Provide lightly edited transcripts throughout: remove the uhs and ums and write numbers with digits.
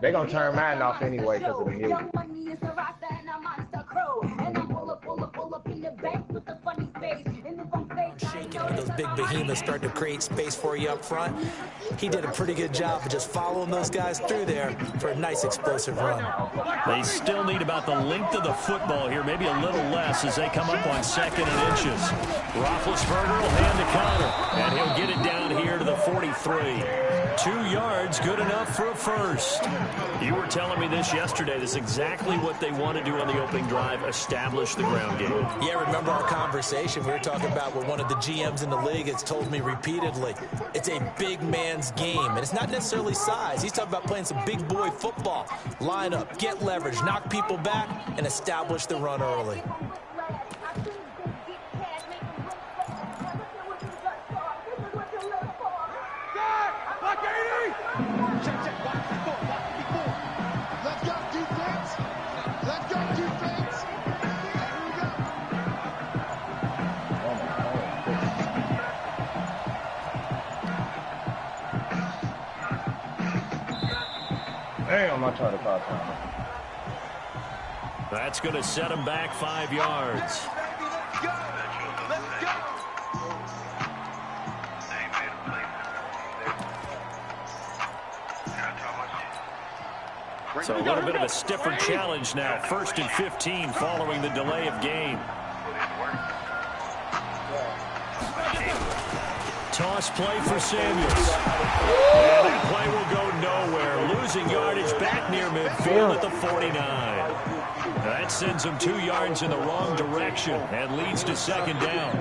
They're going to turn Madden off anyway because of the music. When those big behemoths start to create space for you up front, he did a pretty good job of just following those guys through there for a nice explosive run. They still need about the length of the football here, maybe a little less as they come up on 2nd and inches. Roethlisberger will hand the counter, and he'll get it down here to the 43. 2 yards, good enough for a first. You were telling me this yesterday. This is exactly what they want to do on the opening drive, establish the ground game. Yeah, remember our conversation? We were talking about what one of the GMs in the league has told me repeatedly. It's a big man's game, and it's not necessarily size. He's talking about playing some big boy football. Line up, get leverage, knock people back, and establish the run early. Damn, I tried to call time. That's going to set him back 5 yards. So a little bit of a stiffer challenge now. 1st and 15 following the delay of game. Toss play for Samuels. And that play will go nowhere. Losing yardage back near midfield at the 49. That sends him 2 yards in the wrong direction and leads to 2nd down.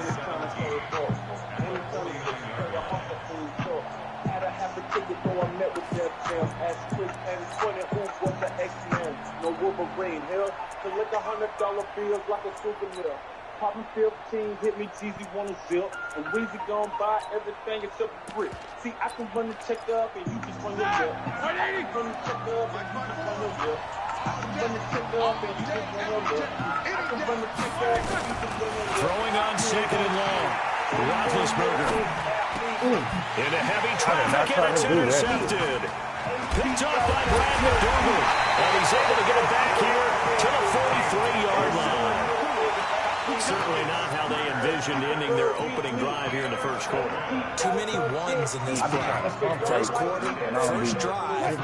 $100 bills like a souvenir. Popping 15, hit me cheesy, wanna zip. And Weezy gon' buy everything except the brick. See, I can run the check up and you just run your lip. I can run the check up and you just run your lip. I can run the check up and you just run your lip. I can run the check up and you just run your lip. Throwing on 2nd and long. Roethlisberger. Into heavy traffic and it's intercepted. Picked off by Brad McDougal. And he's able to get it back here to the 43-yard line. Certainly not how they envisioned ending their opening drive here in the first quarter. Too many ones in this play. First quarter, first drive,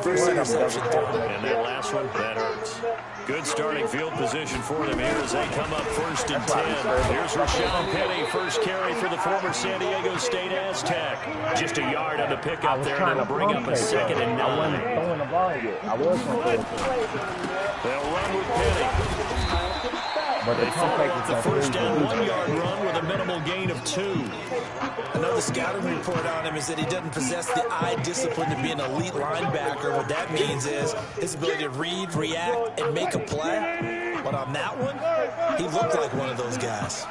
first interception. And that last one, that hurts. Good starting field position for them here as they come up 1st and 10. Here's Rashawn Penny, first carry for the former San Diego State Aztec. Just a yard on the pickup there, and it'll bring up a 2nd and 9. I wasn't throwing the ball yet. I was going to throw it. They'll run with Penny. But they follow up the first down 1-yard run with a minimal gain of 2. Another scouting report on him is that he doesn't possess the eye discipline to be an elite linebacker. What that means is his ability to read, react, and make a play. But on that one, he looked like one of those guys.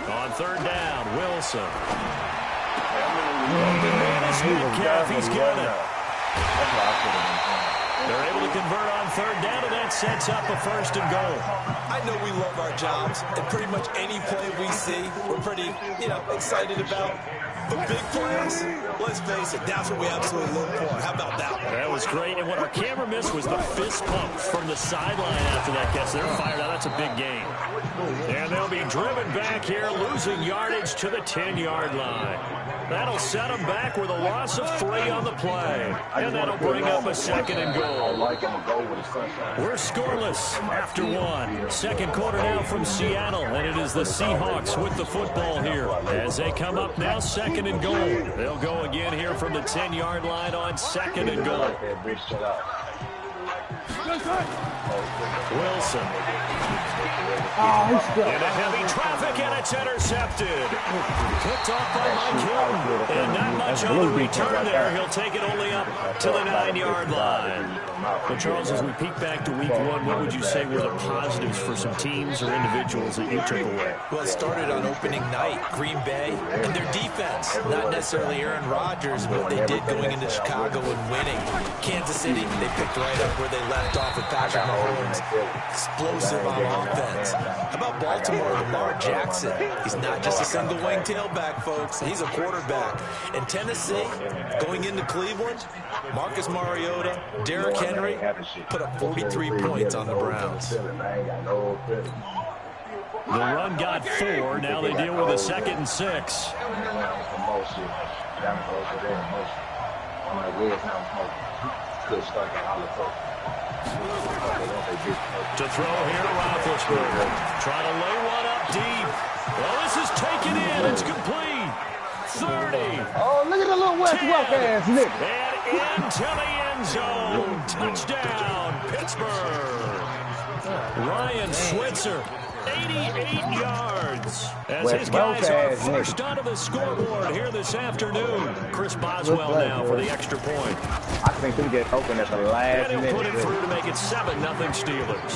On 3rd down, Wilson. Metcalf, he's got it. They're able to convert on 3rd down, and that sets up a 1st and goal. I know we love our jobs, and pretty much any play we see, we're pretty, excited about. The big plays, let's face it, that's what we absolutely look for. How about that one? That was great, and what our camera missed was the fist pump from the sideline after that catch. They're fired out. That's a big gain. And they'll be driven back here, losing yardage to the 10-yard line. That'll set them back with a loss of 3 on the play. And that'll bring up a 2nd and goal. We're scoreless after 1. Second quarter now from Seattle, and it is the Seahawks with the football here. As they come up now, 2nd and goal. They'll go again here from the 10-yard line on 2nd and goal. Wilson. Into heavy traffic, and it's intercepted. Picked off by Mike Hilton. And not much on the return there. He'll take it only up to the 9-yard line. Well, Charles, as we peek back to week 1, what would you say were the positives for some teams or individuals that you took away? Well, it started on opening night, Green Bay, and their defense. Not necessarily Aaron Rodgers, but what they did going into Chicago and winning. Kansas City, they picked right up where they left picked off with Patrick Mahomes. Explosive on offense. How about Baltimore, Lamar Jackson? He's not just a single-wing tailback, folks. He's a quarterback. And Tennessee, going into Cleveland, Marcus Mariota, Derrick Henry put up 43 points on the Browns. The run got 4. Now they deal with a 2nd and 6. To throw here to Roethlisberger. Trying to lay one up deep. Well, this is taken in. It's complete. 30. Oh, look at the little West Welk ass nigga. And into the end zone. Touchdown, Pittsburgh. Ryan Switzer, 88 yards. As his guys are first onto the scoreboard here this afternoon. Chris Boswell now for the extra point. I think we get open at the last and minute. He'll put it through to make it 7-0 Steelers.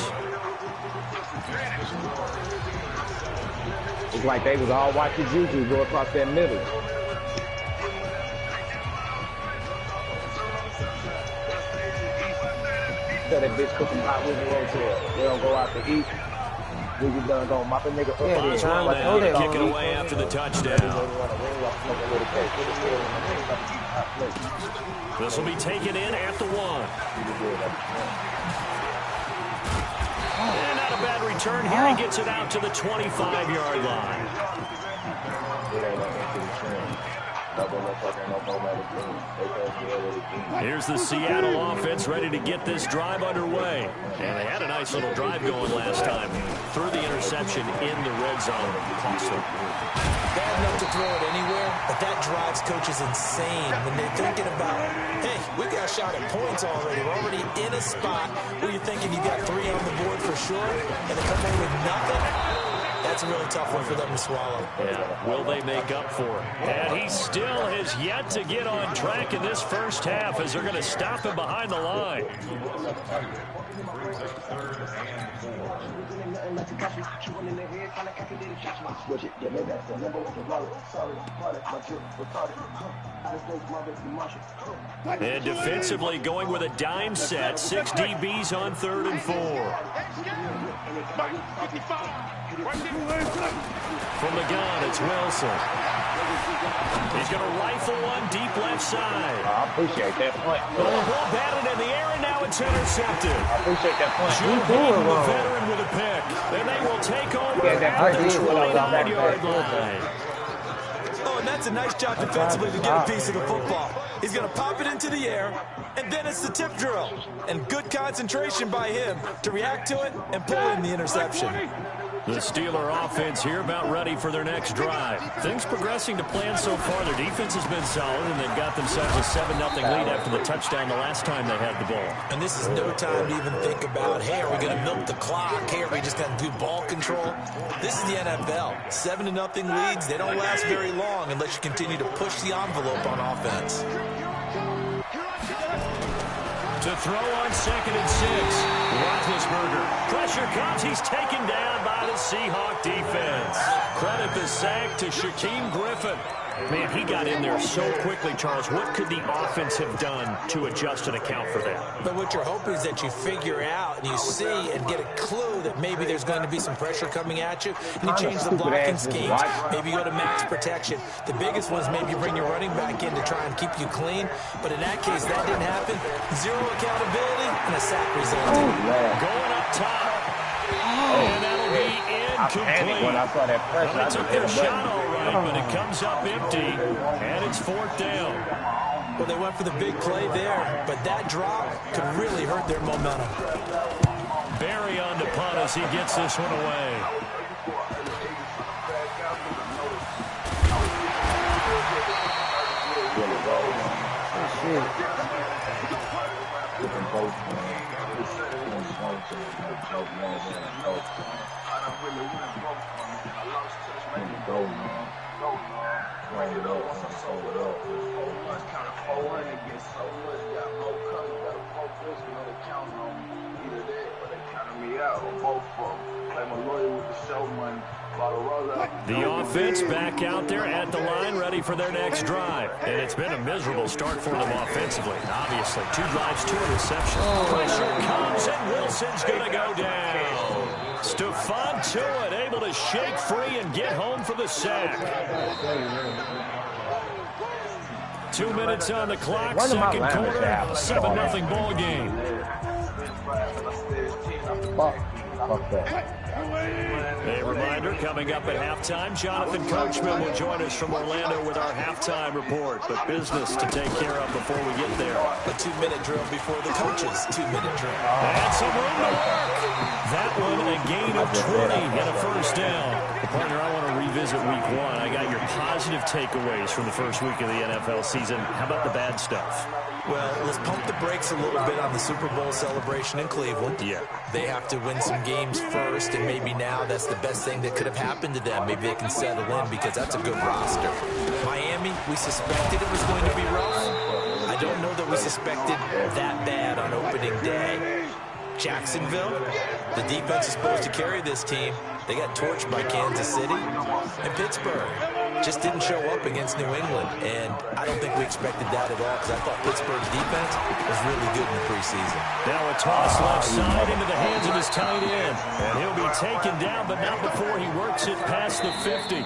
It's like they was all watching Juju go across that middle. Tell that bitch cooking hot with the hotel. They don't go out to eat. We just done go mop a nigga up. Boswell now to kick it away after the touchdown. This will be taken in at the 1. And not a bad return here. He gets it out to the 25-yard line. Here's the Seattle offense ready to get this drive underway. And they had a nice little drive going last time. Threw the interception in the red zone. Cost them. Bad enough to throw it anywhere, but that drives coaches insane when they're thinking about, hey, we got a shot at points already. We're already in a spot where you're thinking you got 3 on the board for sure, and they come in with nothing. That's a really tough one for them to swallow. Yeah, will they make up for it? And he still has yet to get on track in this first half as they're going to stop him behind the line. And defensively going with a dime set. 6 DBs on 3rd and 4. From the gun, it's Wilson. He's going to rifle one deep left side. I appreciate that point. The ball batted in the air, and now it's intercepted. I appreciate that point. Joe Hayden, the veteran, with a pick. And they will take over at the 29-yard line. Oh, and that's a nice job defensively to get a piece of the football. He's going to pop it into the air, and then it's the tip drill. And good concentration by him to react to it and pull in the interception. The Steeler offense here about ready for their next drive. Things progressing to plan so far. Their defense has been solid, and they've got themselves a 7-0 lead after the touchdown the last time they had the ball. And this is no time to even think about, hey, are we going to milk the clock? Hey, are we just going to do ball control? This is the NFL. 7-0 leads, they don't last very long unless you continue to push the envelope on offense. To throw on 2nd and 6. Roethlisberger. Pressure comes. He's taken down by the Seahawk defense. Credit the sack to Shaquem Griffin. Man, he got in there so quickly, Charles. What could the offense have done to adjust and account for that? But what you're hoping is that you figure out and you see and get a clue that maybe there's going to be some pressure coming at you, and you change the blocking schemes. Maybe you go to max protection. The biggest one is maybe you bring your running back in to try and keep you clean. But in that case, that didn't happen. 0 accountability and a sack resulted. Going up top. And that'll be incomplete. When I saw that pressure, Well, they took their shot all right, but it comes up empty, and it's 4th down. Well, they went for the big play there, but that drop could really hurt their momentum. Barry on the punt as he gets this one away. The offense back out there at the line, ready for their next drive. And it's been a miserable start for them offensively. Obviously, 2 drives, 2 interceptions. Pressure comes, and Wilson's going to go down. Stephon Tuitt able to shake free and get home for the sack. 2 minutes on the clock, second quarter, 7-0 ball game. A reminder, coming up at halftime, Jonathan Coachman will join us from Orlando with our halftime report. But business to take care of before we get there. A 2-minute drill before the coaches' 2-minute drill. And some room to work. That one, a gain of 20 and a first down. Partner, I want to revisit week 1. I got your positive takeaways from the first week of the NFL season. How about the bad stuff? Well, let's pump the brakes a little bit on the Super Bowl celebration in Cleveland. Yeah. They have to win some games first, and maybe now that's the best thing that could have happened to them. Maybe they can settle in because that's a good roster. Miami, we suspected it was going to be rough. I don't know that we suspected that bad on opening day. Jacksonville, the defense is supposed to carry this team. They got torched by Kansas City. And Pittsburgh just didn't show up against New England. And I don't think we expected that at all because I thought Pittsburgh's defense was really good in the preseason. Now a toss left side into the hands of his tight end. And he'll be taken down, but not before he works it past the 50.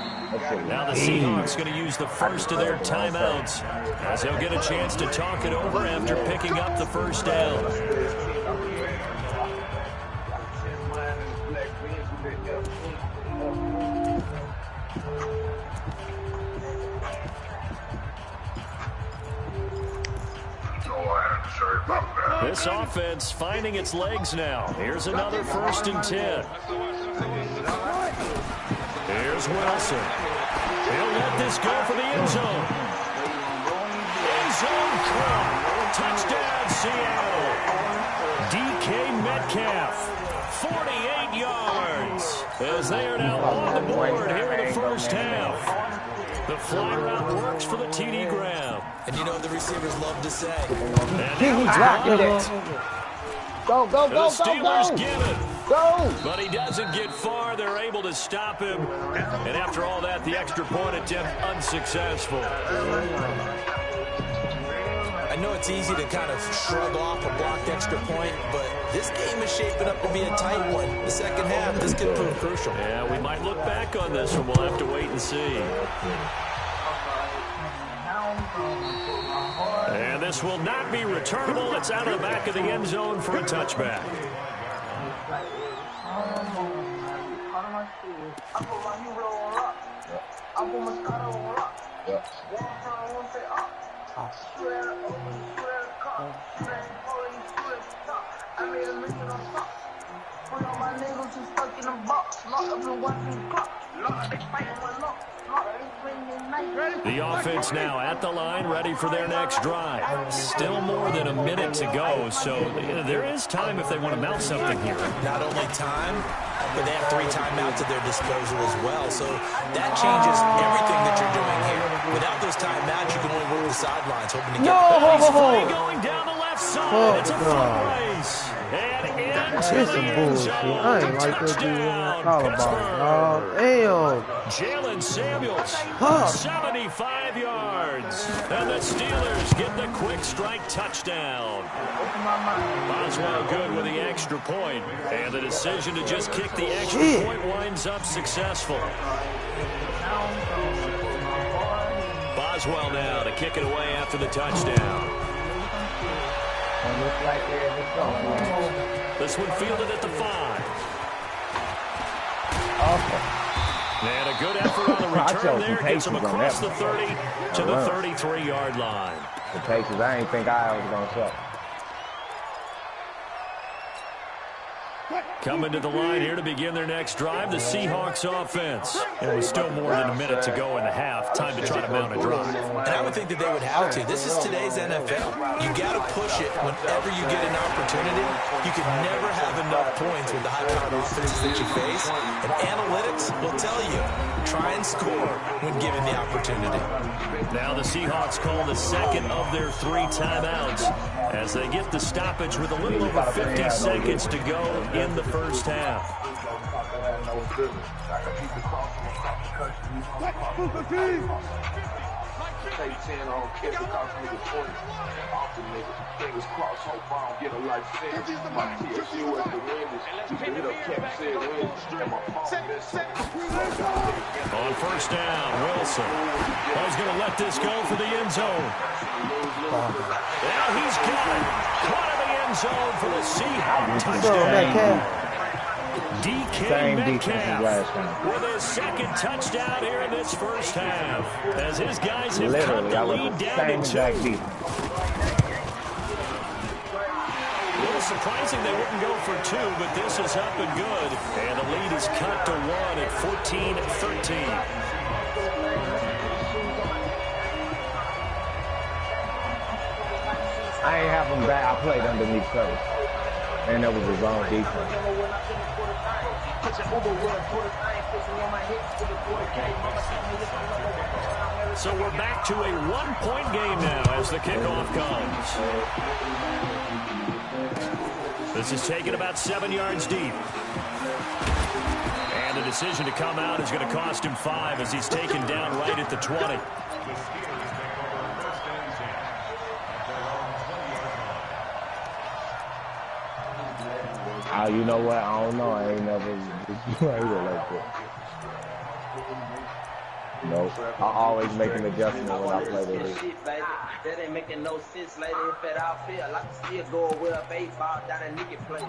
Now the Seahawks going to use the first of their timeouts as they'll get a chance to talk it over after picking up the first down. This offense finding its legs now. Here's another 1st and 10. Here's Wilson. He'll let this go for the end zone. End zone caught. Touchdown, Seattle. DK Metcalf, 48 yards. As they are now on the board here in the first half. The fly route works for the TD grab. And you know what the receivers love to say? He dropped it. Go, go, go, the go, Steelers go. give it. Go. But he doesn't get far. They're able to stop him. And after all that, the extra point attempt unsuccessful. I know it's easy to kind of shrug off a blocked extra point, but this game is shaping up to be a tight one. The second half, this could prove crucial. Yeah, we might look back on this one. We'll have to wait and see. And this will not be returnable. It's out of the back of the end zone for a touchback. The offense now at the line, ready for their next drive. Still more than a minute to go, so there is time if they want to mount something here. Not only time, but they have 3 timeouts at their disposal as well. So that changes everything that you're doing here. Without those timeouts, you can only work the sidelines, hoping to get He's free going down the left side. It's a foot race. And into the end zone. I ain't like that dude. Call about it. Jalen Samuels, 75 yards. And the Steelers get the quick strike touchdown. Boswell good with the extra point. And the decision to just kick the extra point winds up successful. Boswell now to kick it away after the touchdown. This one fielded at the 5. And a good effort on the return there. Gets him across the 30 to the 33-yard line. The cases, I ain't think I was going to show. Coming to the line here to begin their next drive, the Seahawks offense. It was still more than a minute to go in the half. Time to try to mount a drive. And I would think that they would have to. This is today's NFL. You got to push it whenever you get an opportunity. You can never have enough points with the high-powered offenses that you face. And analytics will tell you, try and score when given the opportunity. Now the Seahawks call the second of their 3 timeouts as they get the stoppage with a little over 50 seconds to go in the first half. Take 10 on kids because nigga 20. Off the nigga. Fingers crossed, hope I don't get a life sentence. My TSU at the windows. You can hit up Kevin said when stream my phone. On first down, Wilson. He's going to let this go for the end zone. Now he's got it. Caught in the end zone for the Seahawks touchdown. DK Metcalf with his second touchdown here in this first half, as his guys have cut the lead down to 2. A little surprising they wouldn't go for 2, but this is up and good, and the lead is cut to 1 at 14-13. I ain't have him back. I played underneath cover, and that was his own defense. So we're back to a 1-point game now as the kickoff comes. This is taken about 7 yards deep. And the decision to come out is going to cost him 5 as he's taken down right at the 20. You know what? I don't know. I ain't never played it like that. Nope. I always make an adjustment when I play the league. That ain't making no sense, lady. If it outfield, I can still go with a baseball down a nigga place.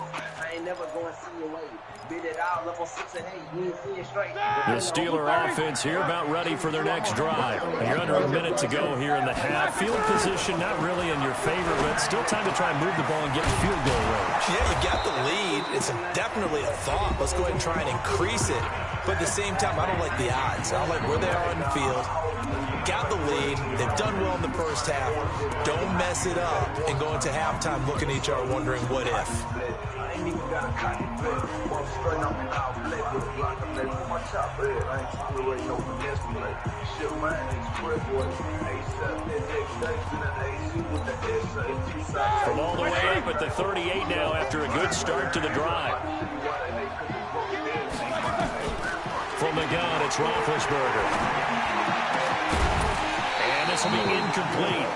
I ain't never going to see your way. Beat it all up on 6 and 8. You ain't see it straight. The Steeler offense here about ready for their next drive. You're under a minute to go here in the half. Field position not really in your favor, but still time to try and move the ball and get in field goal range. Yeah, you got the lead. It's definitely a thought. Let's go ahead and try and increase it. But at the same time, I don't like the odds. I don't like where they are on the field. Got the lead. They've done well in the first half. Don't mess it up and go into halftime looking at each other wondering what if. From all the way up at the 38 now after a good start to the drive. From the gun, it's Roethlisberger. And this will be incomplete.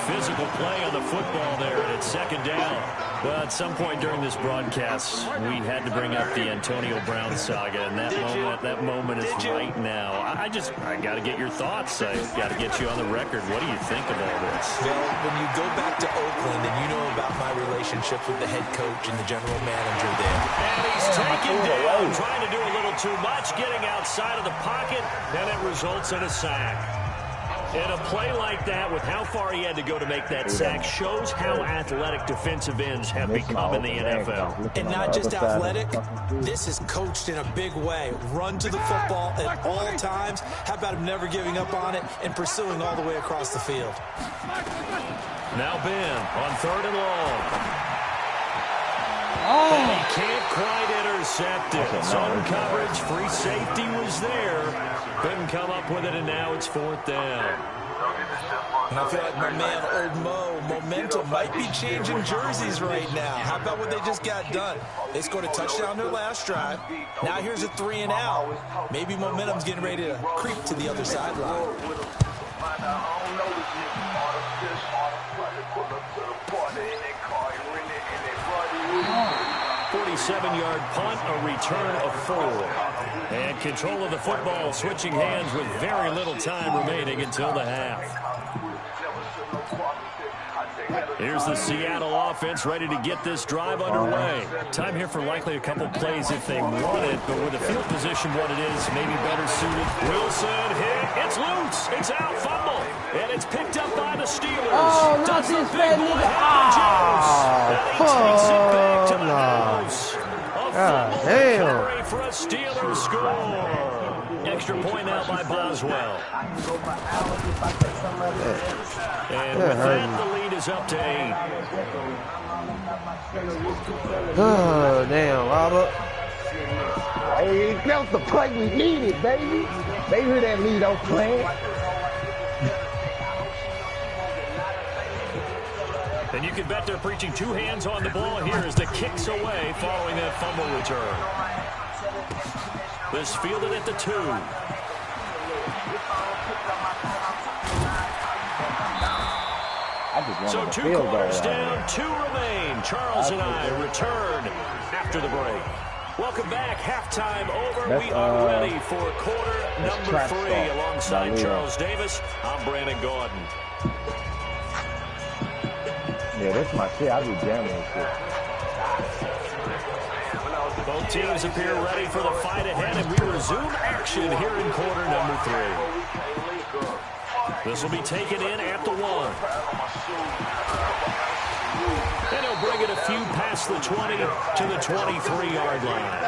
Physical play on the football there, and it's second down. Well, at some point during this broadcast, we had to bring up the Antonio Brown saga, and that moment is right now. I got to get your thoughts. I got to get you on the record. What do you think of all this? Well, when you go back to Oakland and you know about my relationships with the head coach and the general manager there. And he's taken down, trying to do a little too much, getting outside of the pocket, and it results in a sack. And a play like that, with how far he had to go to make that sack, shows how athletic defensive ends have become in the NFL. And not just athletic, this is coached in a big way. Run to the football at all times. How about him never giving up on it and pursuing all the way across the field? Now Ben on 3rd and long. And he can't quite intercept it. Zone coverage, free safety was there. Couldn't come up with it, and now it's 4th down. And I feel like my man, Old Mo, momentum might be changing jerseys right now. How about what they just got done? They scored a touchdown their last drive. Now here's a 3 and out. Maybe momentum's getting ready to creep to the other sideline. 47-yard punt, a return of 4. And control of the football switching hands with very little time remaining until the half. Here's the Seattle offense ready to get this drive underway. Time here for likely a couple plays if they want it, but with the field position what it is, maybe better suited. Wilson hit. It's loose. It's out. Fumble. And it's picked up by the Steelers. Oh, not Does the this big bad boy nigga. have the juice? And he takes it back to the house. A fumble recovery for a Steelers score. Extra point out by Boswell. And with that, the lead is up to 8. Oh, damn, Robert. Hey, that was the play we needed, baby. They hear that lead off playing. And you can bet they're preaching two hands on the ball here as the kick's away following that fumble return. This fielded at the 2. So 2 quarters down, 2 remain. Charles and I return after the break. Welcome back. Halftime over. We are ready for quarter number 3. Alongside Charles Davis, I'm Brandon Gordon. Yeah, that's my shit. I be jamming this shit. Both teams appear ready for the fight ahead, and we resume action here in quarter number 3. This will be taken in at the 1. And he'll bring it a few past the 20 to the 23-yard line.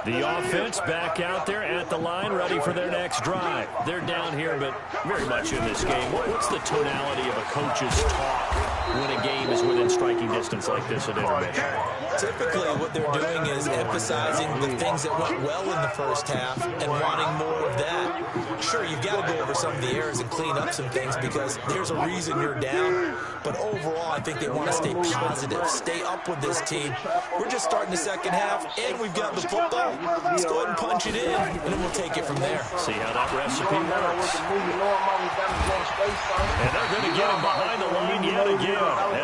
The offense back out there at the line, ready for their next drive. They're down here, but very much in this game. What's the tonality of a coach's talk when a game is within striking distance like this at intermission? Typically, what they're doing is emphasizing the things that went well in the first half and wanting more of that. Sure, you've got to go over some of the errors and clean up some things because there's a reason you're down. But overall, I think they want to stay positive, stay up with this team. We're just starting the second half, and we've got the football. Let's go ahead and punch it in, and then we'll take it from there. See how that recipe works. And they're going to get him behind the line yet again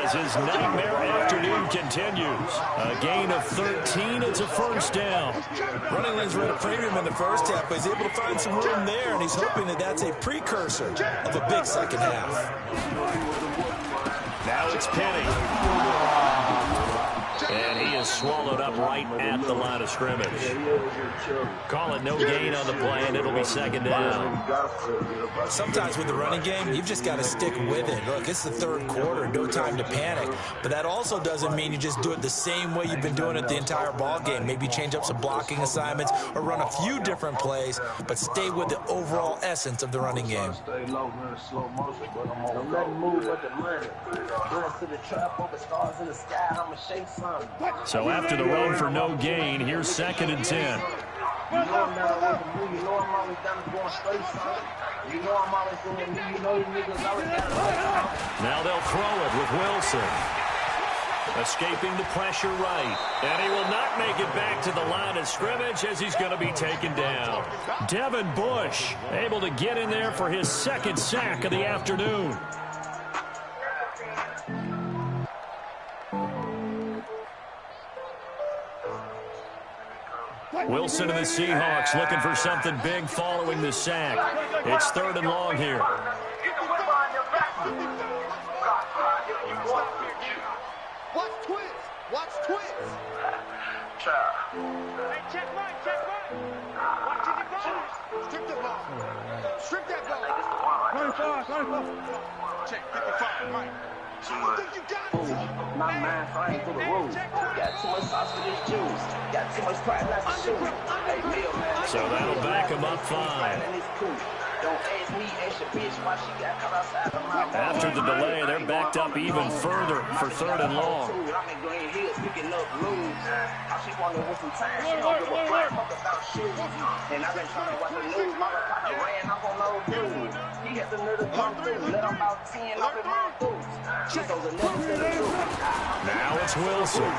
as his nightmare afternoon continues. A gain of 13. It's a first down. Running lanes were at a premium in the first half, but he's able to find some room there, and he's hoping that that's a precursor of a big second half. Now it's Penny. And he is swallowed up right at the line of scrimmage. Call it no gain on the play, and it'll be second down. Sometimes with the running game, you've just got to stick with it. Look, it's the third quarter, no time to panic. But that also doesn't mean you just do it the same way you've been doing it the entire ball game. Maybe change up some blocking assignments or run a few different plays, but stay with the overall essence of the running game. Stay low, man, slow motion, but I'm on. Don't let him move with the money. Going to the trap over stars in the sky, I'ma shake something. So after the run for no gain, here's second and 10. You know I'm not always the move. You know I'm always down to going straight, son. You know I'm always doing the move. You know these niggas always got to play. Now they'll throw it with Wilson. Escaping the pressure right. And he will not make it back to the line of scrimmage as he's going to be taken down. Devin Bush able to get in there for his second sack of the afternoon. Wilson and the Seahawks looking for something big following the sack. It's third and long here. Watch twins. Watch twins. Hey, check right. Watch it ball. Strip the ball. Strip that ball. 25. Check 55. Right. My mind flying through the roof. Got too much sauce for this juice. Got too much pride not to shoot. Hey, Bill, man. So that'll back him up 5. Don't ask me, ask your bitch why she got cut outside of my mouth. After the delay, they're backed up even further for third and long. I'm in Green Hills picking up blues. All she wanted was some time. She don't give a fuck about shoes. And I've been trying to watch the news. My partner ran up on those dudes. He had the nerve to come through. Let him about 10 off in my boots. She goes to never tell the truth. Now it's Wilson.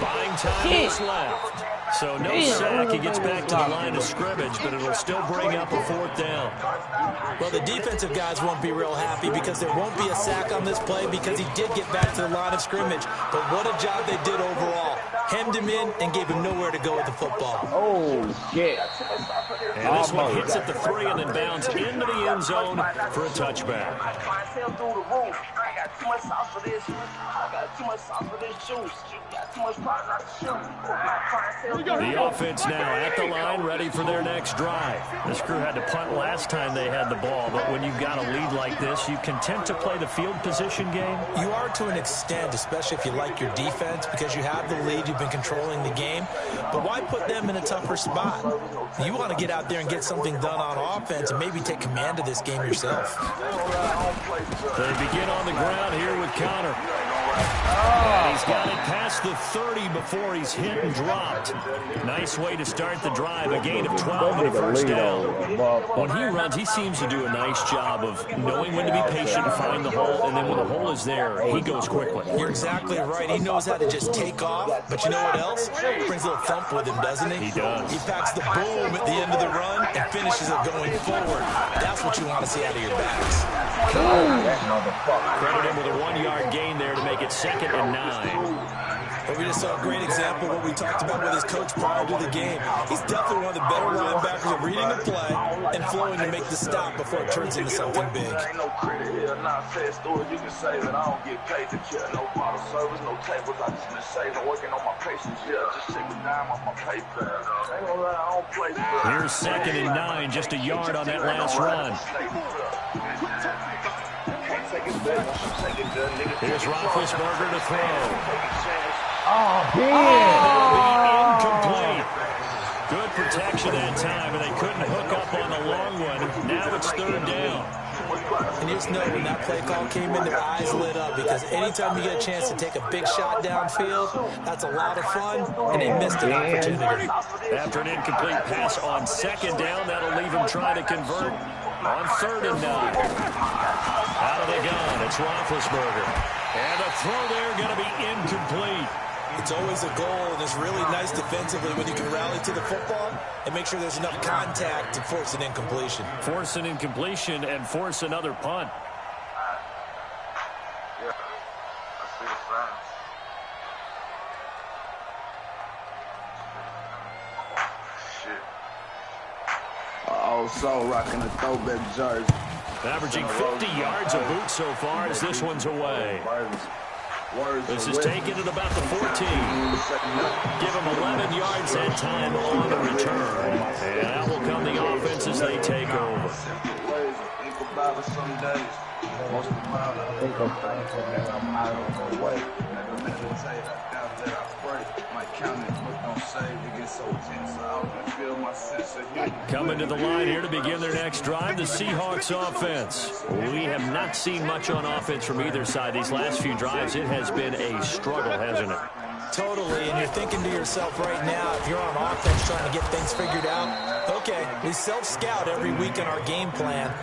Buying time is left. So no sack. He gets back to the line of scrimmage, but it'll still bring up a fourth down. Well, the defensive guys won't be real happy because there won't be a sack on this play because he did get back to the line of scrimmage. But what a job they did overall. Hemmed him in and gave him nowhere to go with the football. Oh, shit. And this one hits at the 3 and then bounds into the end zone for a touchback. The offense now at the line, ready for their next drive. This crew had to punt last time they had the ball, but when you've got a lead like this, you content to play the field position game? You are to an extent, especially if you like your defense, because you have the lead, you've been controlling the game. But why put them in a tougher spot? You want to get out there and get something done on offense and maybe take command of this game yourself. They begin on the ground here with Connor. And he's got it past the 30 before he's hit and dropped. Nice way to start the drive. A gain of 12 and a first down. When he runs, he seems to do a nice job of knowing when to be patient and find the hole, and then when the hole is there, he goes quickly. You're exactly right. He knows how to just take off, but you know what else? Brings a little thump with him, doesn't he? He does. He packs the boom at the end of the run and finishes it going forward. That's what you want to see out of your backs. Credit him with a 1-yard gain there to make it 2nd and 9. But we just saw a great example of what we talked about with his coach prior to the game. He's definitely one of the better linebackers at reading the play and flowing to make the stop before it turns into something big. Ain't no credit here, not sad stories you can say that I don't get paid to care. No bottle service, no tables, I just been saving, working on my patience, yeah. Just take a dime off my paper. Ain't gonna lie, I don't play fair. Here's 2nd and 9, just a yard on that last run. Here's Roethlisberger to throw. Oh, Incomplete. Good protection that time, and they couldn't hook up on the long one. Now it's 3rd down. And you just know when that play call came in, their eyes lit up, because anytime you get a chance to take a big shot downfield, that's a lot of fun, and they missed an opportunity. After an incomplete pass on 2nd down, that'll leave him trying to convert on 3rd and 9. Out of the gun, it's Roethlisberger. And the throw there going to be incomplete. It's always a goal, and it's really nice defensively when you can rally to the football and make sure there's enough contact to force an incompletion. Force an incompletion and force another punt. Yeah, I see the signs. Shit. Also rocking a throwback jersey. Averaging 50 yards a boot so far as this one's away. This is taken at about the 14. Give him 11 yards that time on the return. And that will come the offense as they take over. Most of the time, I think I'm out of the way. Never meant to say that down there I pray. My counting, but don't say it gets so tense. I don't feel my sense of humor. Coming to the line here to begin their next drive, the Seahawks offense. We have not seen much on offense from either side. These last few drives, it has been a struggle, hasn't it? Totally, and you're thinking to yourself right now, if you're on offense trying to get things figured out, okay, we self-scout every week in our game plan.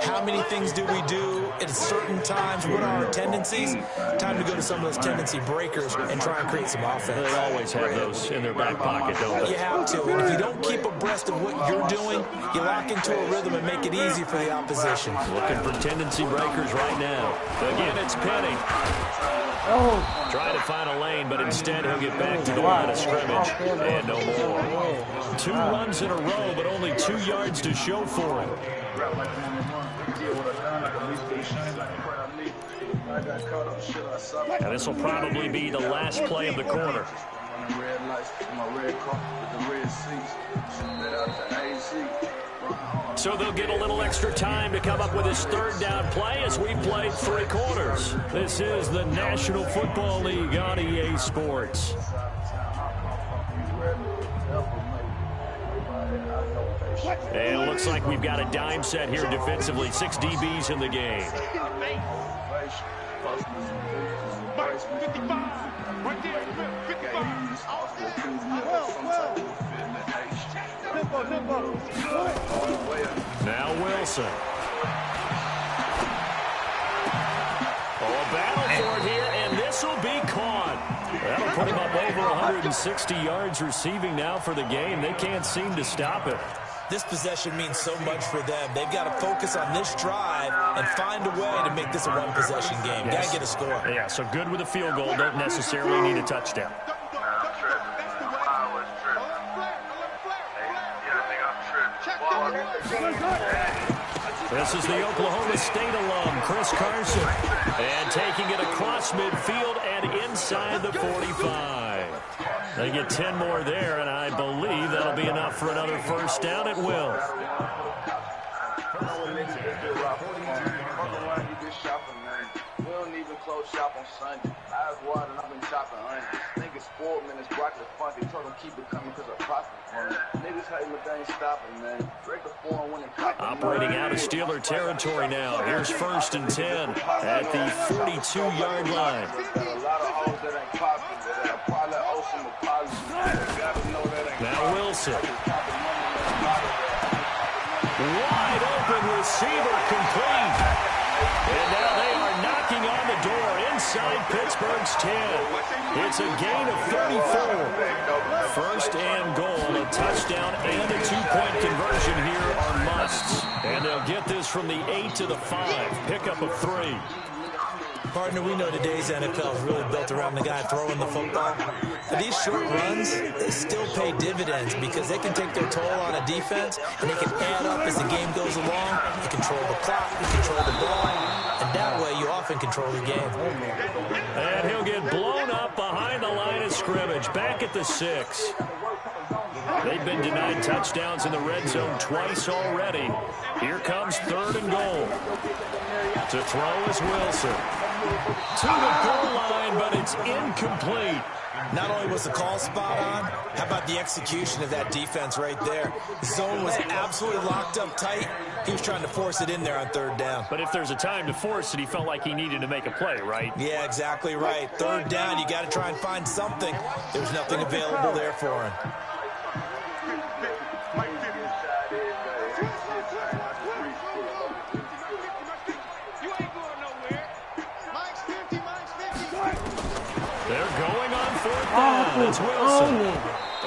How many things do we do at certain times? What are our tendencies? Time to go to some of those tendency breakers and try and create some offense. They always have those in their back pocket, don't they? You have to. And if you don't keep abreast of what you're doing, you lock into a rhythm and make it easy for the opposition. Looking for tendency breakers right now. Again, it's Penny. Trying to find a lane, but instead he'll get back to the line of scrimmage. And no more. 2 runs in a row, but only 2 yards to show for him. And this will probably be the last play of the quarter. So they'll get a little extra time to come up with his 3rd down play as we played 3 quarters. This is the National Football League on EA Sports. And it looks like we've got a dime set here defensively. 6 DBs in the game. Now Wilson. A battle for it here, and this will be caught. That'll put him up over 160 yards receiving now for the game. They can't seem to stop it. This possession means so much for them. They've got to focus on this drive and find a way to make this a one-possession game. Got to get a score. Yeah, so good with a field goal. Don't necessarily need a touchdown. This is the Oklahoma State alum, Chris Carson. And taking it across midfield and inside the 45. They get 10 more there, and I believe that'll be enough for another first down. It will. We don't even close shop on Sunday. Eyes wide and I've been chopping onions. Think it's spoiled, man, it's broccoli funky. Told them keep it coming because I profit from it. Niggas hating, but they ain't stopping, man. Break the form when it copping. Operating out of Steeler territory now. Here's 1st and 10 at the 42-yard line. Got a lot of hoes that ain't popping. That probably owe some apologies. Gotta know that ain't now Wilson. Wide open receiver complete. And now they are knocking on the door inside Pittsburgh's 10. It's a gain of 34. 1st and goal. A touchdown and a 2-point conversion here are musts. And they'll get this from the 8 to the 5. Pickup of 3. Partner, we know today's NFL is really built around the guy throwing the football. But these short runs, they still pay dividends because they can take their toll on a defense, and they can add up as the game goes along. You control the clock, you control the ball, and that way you often control the game. And he'll get blown up behind the line of scrimmage, back at the 6. They've been denied touchdowns in the red zone twice already. Here comes 3rd and goal. To throw is Wilson. To the goal line, but it's incomplete. Not only was the call spot on, how about the execution of that defense right there? The zone was absolutely locked up tight. He was trying to force it in there on 3rd down. But if there's a time to force it, he felt like he needed to make a play, right? Yeah, exactly right. 3rd down, you got to try and find something. There's nothing available there for him. They're going on 4th down. It's Wilson.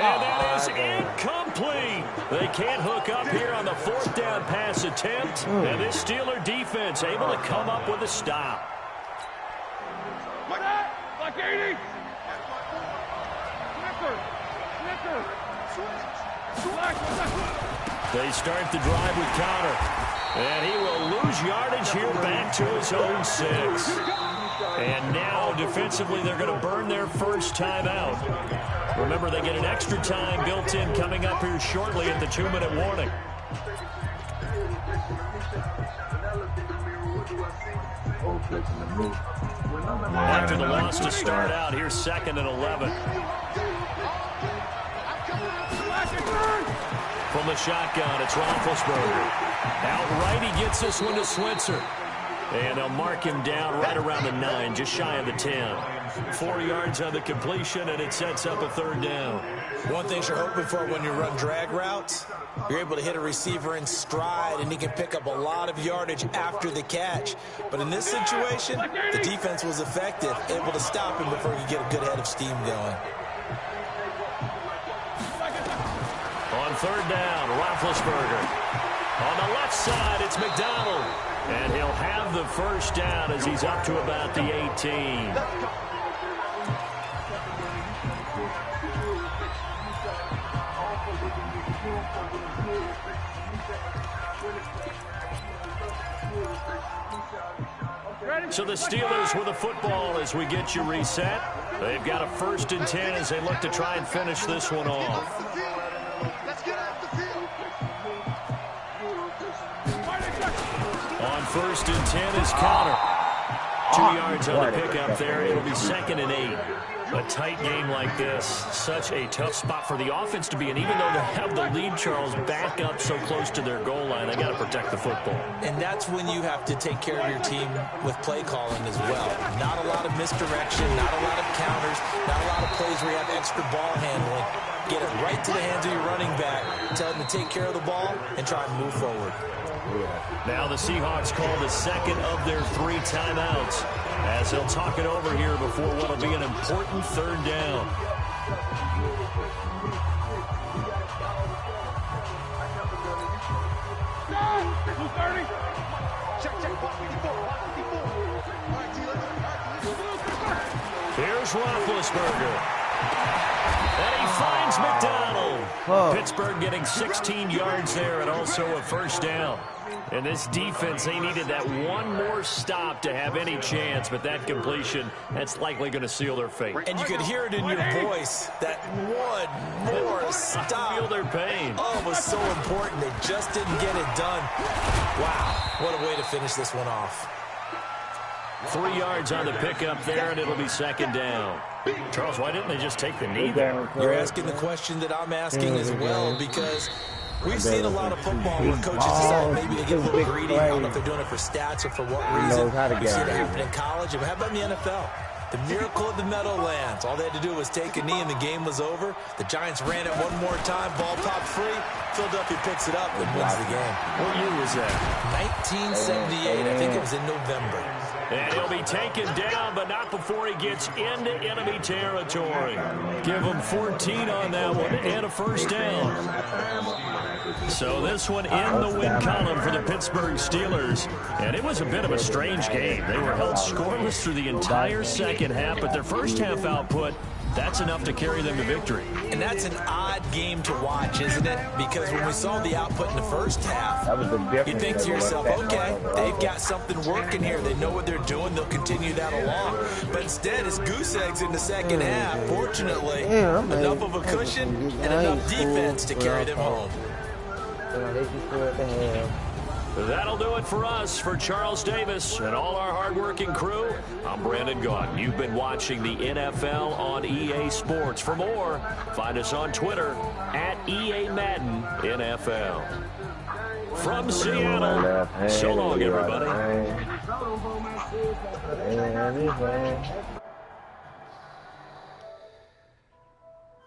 And that is incomplete. They can't hook up here on the 4th down pass attempt. And this Steeler defense able to come up with a stop. Like 80. They start the drive with Connor. And he will lose yardage here back to his own 6. And now, defensively, they're going to burn their first time out. Remember, they get an extra time built in coming up here shortly at the 2-minute warning. After the loss to start out, here's 2nd and 11. From the shotgun, it's Roethlisberger. Outright, he gets this one to Switzer. And they'll mark him down right around the 9, just shy of the 10. 4 yards on the completion, and it sets up a 3rd down. One thing you're hoping for when you run drag routes, you're able to hit a receiver in stride, and he can pick up a lot of yardage after the catch. But in this situation, the defense was effective, able to stop him before he could get a good head of steam going. On 3rd down, Roethlisberger. On the left side, it's McDonald. And he'll have the first down as he's up to about the 18. So the Steelers with the football as we get you reset. They've got a 1st and 10 as they look to try and finish this one off. On 1st and 10 is Connor. 2 yards on the pickup there. It'll be 2nd and 8. A tight game like this, such a tough spot for the offense to be in. Even though they have the lead, Charles, back up so close to their goal line, they got to protect the football. And that's when you have to take care of your team with play calling as well. Not a lot of misdirection, not a lot of counters, not a lot of plays where you have extra ball handling. Get it right to the hands of your running back, tell them to take care of the ball, and try and move forward. Now the Seahawks call the 2nd of their 3 timeouts as they'll talk it over here before what will be an important 3rd down. Here's Roethlisberger. And he finds McDonald. Pittsburgh getting 16 yards there and also a 1st down. And this defense, they needed that one more stop to have any chance, but that completion, that's likely going to seal their fate. And you could hear it in your voice, that one more stop. I feel their pain. Oh, it was so important. They just didn't get it done. Wow, what a way to finish this one off. 3 yards on the pickup there, and it'll be second down. Charles, why didn't they just take the knee there? You're asking the question that I'm asking as well, because we've seen a lot of football where coaches decide maybe they get a little greedy. I don't know if they're doing it for stats or for what reason. We've seen it happen in college. But how about in the NFL? The miracle of the Meadowlands. All they had to do was take a knee and the game was over. The Giants ran it one more time. Ball popped free. Philadelphia picks it up and wins the game. What year was that? 1978. I think it was in November. And he'll be taken down, but not before he gets into enemy territory. Give him 14 on that one and a first down. So this one in the win column for the Pittsburgh Steelers. And it was a bit of a strange game. They were held scoreless through the entire second half, but their first half output, that's enough to carry them to victory. And that's an odd game to watch, isn't it? Because when we saw the output in the first half, you think to yourself, okay, they've got something working here. They know what they're doing. They'll continue that along. But instead, it's goose eggs in the second half. Fortunately, enough of a cushion and enough defense to carry them home. That'll do it for us. For Charles Davis and all our hardworking crew, I'm Brandon Gaughan. You've been watching the NFL on EA Sports. For more, find us on Twitter at EA Madden NFL. From Seattle, so long, everybody.